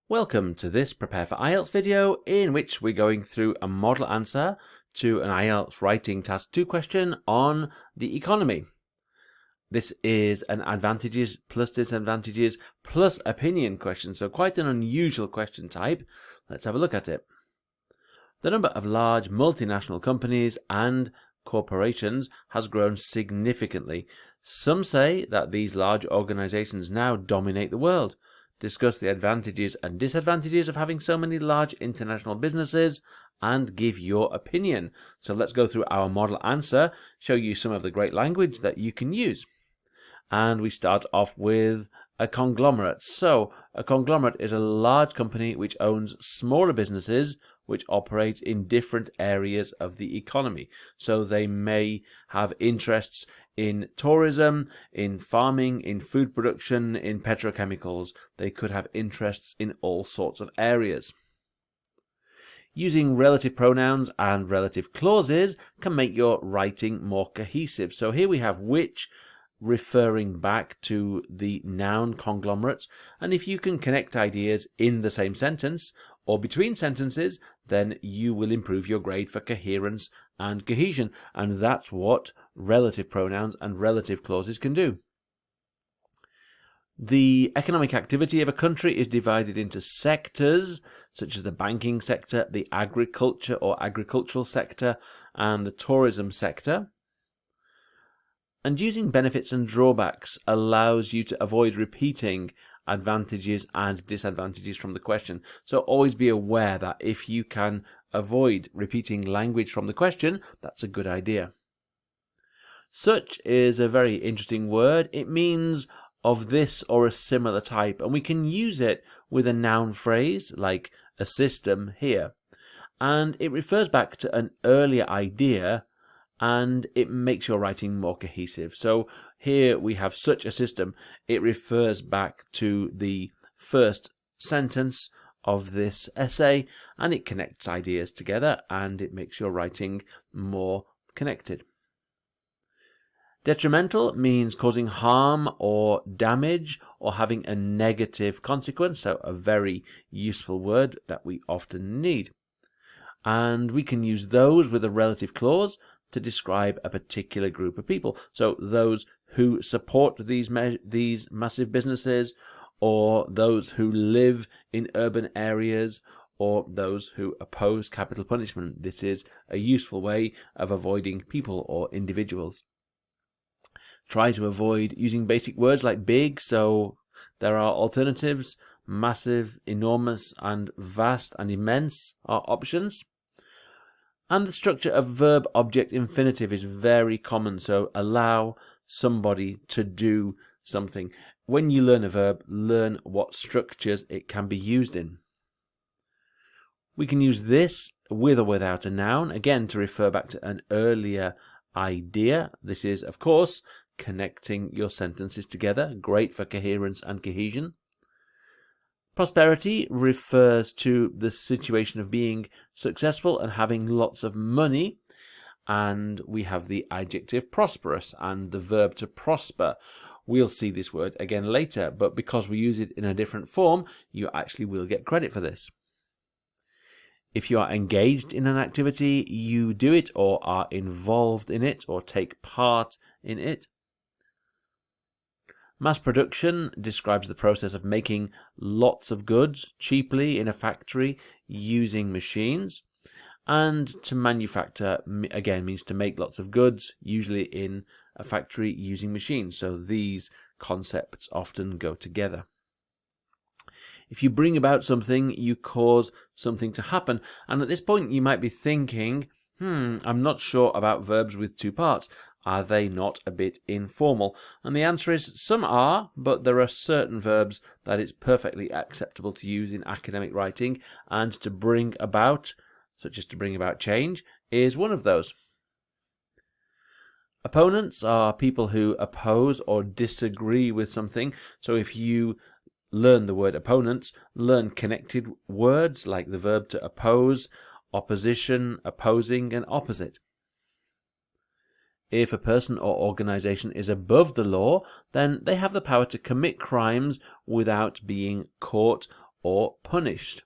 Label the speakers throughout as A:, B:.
A: Welcome to this Prepare for IELTS video in which we're going through a model answer to an IELTS Writing Task 2 question on the economy. This is an advantages plus disadvantages plus opinion question, so quite an unusual question type. Let's have a look at it. The number of large multinational companies and corporations has grown significantly. Some say that these large organizations now dominate the world. Discuss the advantages and disadvantages of having so many large international businesses and give your opinion. So let's go through our model answer, show you some of the great language that you can use. And we start off with a conglomerate. So a conglomerate is a large company which owns smaller businesses which operate in different areas of the economy. So they may have interests in tourism, in farming, in food production, in petrochemicals. They could have interests in all sorts of areas. Using relative pronouns and relative clauses can make your writing more cohesive. So here we have which, referring back to the noun conglomerates, and if you can connect ideas in the same sentence or between sentences, then you will improve your grade for coherence and cohesion, and that's what relative pronouns and relative clauses can do. The economic activity of a country is divided into sectors, such as the banking sector, the agriculture or agricultural sector, and the tourism sector. And using benefits and drawbacks allows you to avoid repeating advantages and disadvantages from the question. So always be aware that if you can avoid repeating language from the question, that's a good idea. Such is a very interesting word. It means of this or a similar type, and we can use it with a noun phrase like a system here. And it refers back to an earlier idea, and it makes your writing more cohesive. So here we have such a system. It refers back to the first sentence of this essay, and it connects ideas together, and it makes your writing more connected. Detrimental means causing harm or damage or having a negative consequence, so a very useful word that we often need. And we can use those with a relative clause to describe a particular group of people. So those who support these massive businesses, or those who live in urban areas, or those who oppose capital punishment. This is a useful way of avoiding people or individuals. Try to avoid using basic words like big, so there are alternatives. Massive, enormous, and vast and immense are options. And the structure of verb-object infinitive is very common, so allow somebody to do something. When you learn a verb, learn what structures it can be used in. We can use this with or without a noun, again to refer back to an earlier idea. This is, of course, connecting your sentences together, great for coherence and cohesion. Prosperity refers to the situation of being successful and having lots of money, and we have the adjective prosperous and the verb to prosper. We'll see this word again later, but because we use it in a different form, you actually will get credit for this. If you are engaged in an activity, you do it or are involved in it or take part in it. Mass production describes the process of making lots of goods cheaply in a factory using machines. And to manufacture, again, means to make lots of goods, usually in a factory using machines. So these concepts often go together. If you bring about something, you cause something to happen. And at this point, you might be thinking, I'm not sure about verbs with two parts. Are they not a bit informal? And the answer is some are, but there are certain verbs that it's perfectly acceptable to use in academic writing, and to bring about, such as to bring about change, is one of those. Opponents are people who oppose or disagree with something. So if you learn the word opponents, learn connected words like the verb to oppose, opposition, opposing, and opposite. If a person or organization is above the law, then they have the power to commit crimes without being caught or punished.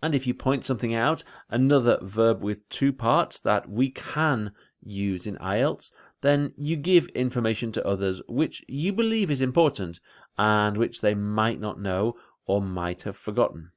A: And if you point something out, another verb with two parts that we can use in IELTS, then you give information to others which you believe is important and which they might not know or might have forgotten.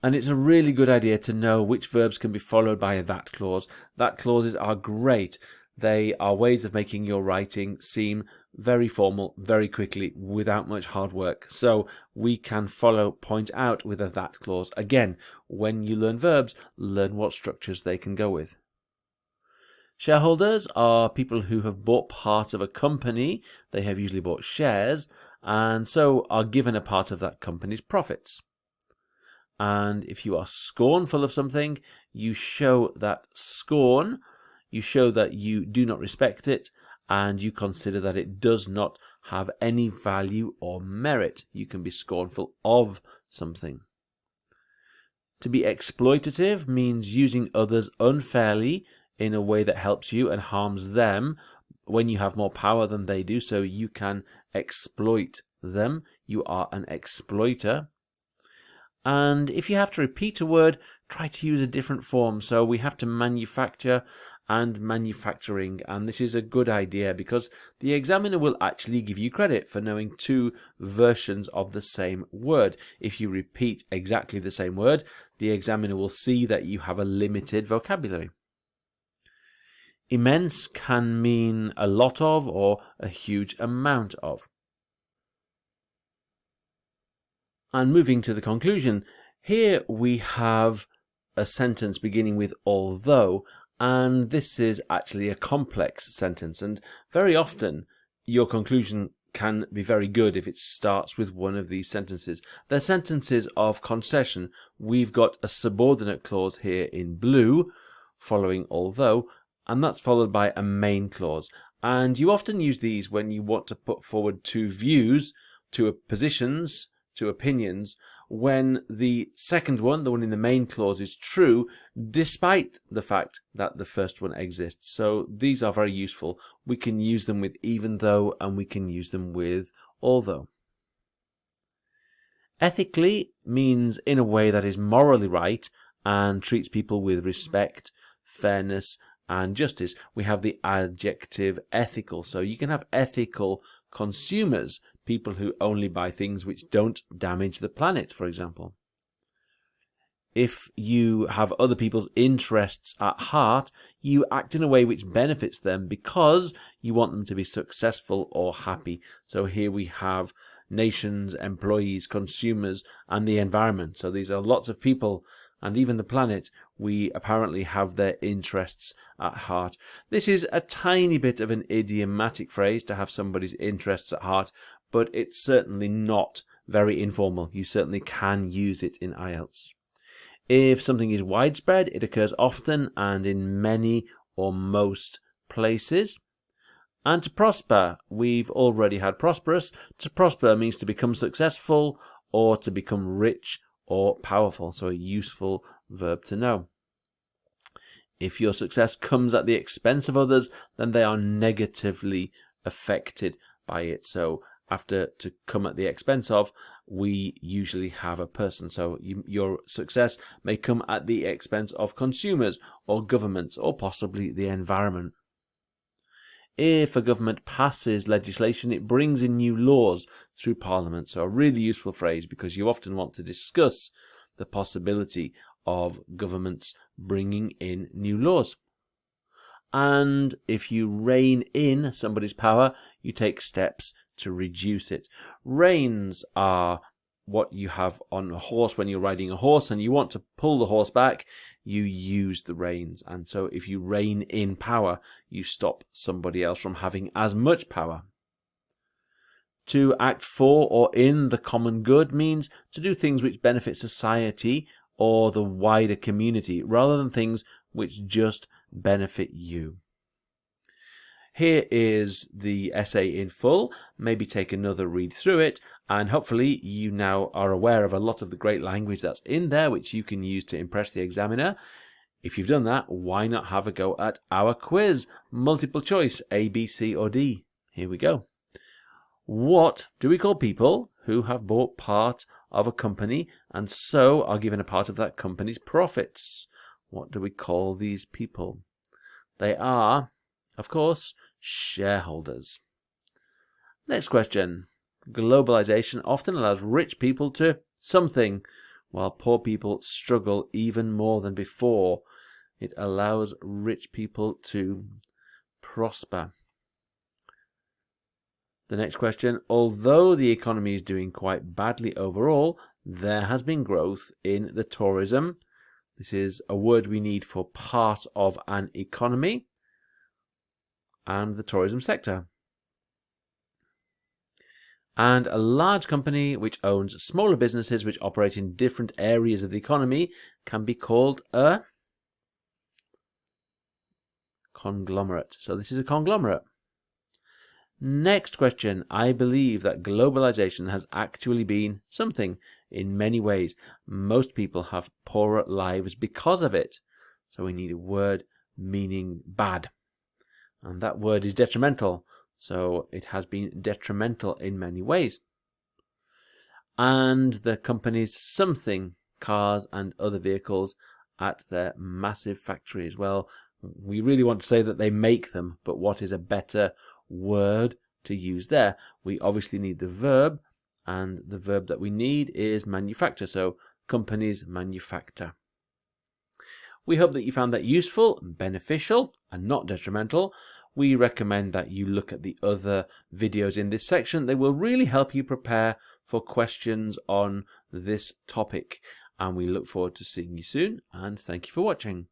A: And it's a really good idea to know which verbs can be followed by a that clause. That clauses are great. They are ways of making your writing seem very formal, very quickly, without much hard work. So we can follow point out with a that clause. Again, when you learn verbs, learn what structures they can go with. Shareholders are people who have bought part of a company. They have usually bought shares and so are given a part of that company's profits. And if you are scornful of something, you show that scorn, you show that you do not respect it, and you consider that it does not have any value or merit. You can be scornful of something. To be exploitative means using others unfairly in a way that helps you and harms them when you have more power than they do, so you can exploit them. You are an exploiter. And if you have to repeat a word, try to use a different form. So we have to manufacture and manufacturing, and this is a good idea because the examiner will actually give you credit for knowing two versions of the same word. If you repeat exactly the same word, the examiner will see that you have a limited vocabulary. Immense can mean a lot of or a huge amount of. And moving to the conclusion, here we have a sentence beginning with although, and this is actually a complex sentence, and very often your conclusion can be very good if it starts with one of these sentences. They're sentences of concession. We've got a subordinate clause here in blue following although, and that's followed by a main clause. And you often use these when you want to put forward two views, two positions, two opinions, when the second one, the one in the main clause, is true despite the fact that the first one exists. So these are very useful. We can use them with even though and we can use them with although. Ethically means in a way that is morally right and treats people with respect, fairness and justice. We have the adjective ethical. So you can have ethical consumers, people who only buy things which don't damage the planet, for example. If you have other people's interests at heart, you act in a way which benefits them because you want them to be successful or happy. So here we have nations, employees, consumers, and the environment. So these are lots of people, and even the planet, we apparently have their interests at heart. This is a tiny bit of an idiomatic phrase, to have somebody's interests at heart, but it's certainly not very informal. You certainly can use it in IELTS. If something is widespread, it occurs often and in many or most places. And to prosper, we've already had prosperous. To prosper means to become successful or to become rich or powerful, so a useful verb to know. If your success comes at the expense of others, then they are negatively affected by it. So after to come at the expense of, we usually have a person. So your success may come at the expense of consumers or governments or possibly the environment. If a government passes legislation, it brings in new laws through Parliament. So a really useful phrase because you often want to discuss the possibility of governments bringing in new laws. And if you rein in somebody's power, you take steps to reduce it. Reins are what you have on a horse when you're riding a horse and you want to pull the horse back, you use the reins. And so if you rein in power, you stop somebody else from having as much power. To act for or in the common good means to do things which benefit society or the wider community rather than things which just benefit you. Here is the essay in full. Maybe take another read through it, and hopefully you now are aware of a lot of the great language that's in there which you can use to impress the examiner. If you've done that, why not have a go at our quiz? Multiple choice, A, B, C or D. Here we go. What do we call people who have bought part of a company and so are given a part of that company's profits? What do we call these people? They are, of course, shareholders. Next question. Globalization often allows rich people to something, while poor people struggle even more than before. It allows rich people to prosper. The next question. Although the economy is doing quite badly overall, there has been growth in the tourism. This is a word we need for part of an economy and the tourism sector. And a large company which owns smaller businesses which operate in different areas of the economy can be called a conglomerate. So this is a conglomerate. Next question. I believe that globalization has actually been something in many ways. Most people have poorer lives because of it. So we need a word meaning bad. And that word is detrimental. So it has been detrimental in many ways. And the company's something, cars and other vehicles at their massive factories. Well, we really want to say that they make them, but what is a better word to use there? We obviously need the verb, and the verb that we need is manufacture. So companies manufacture. We hope that you found that useful, beneficial, and not detrimental. We recommend that you look at the other videos in this section. They will really help you prepare for questions on this topic. And we look forward to seeing you soon, and thank you for watching.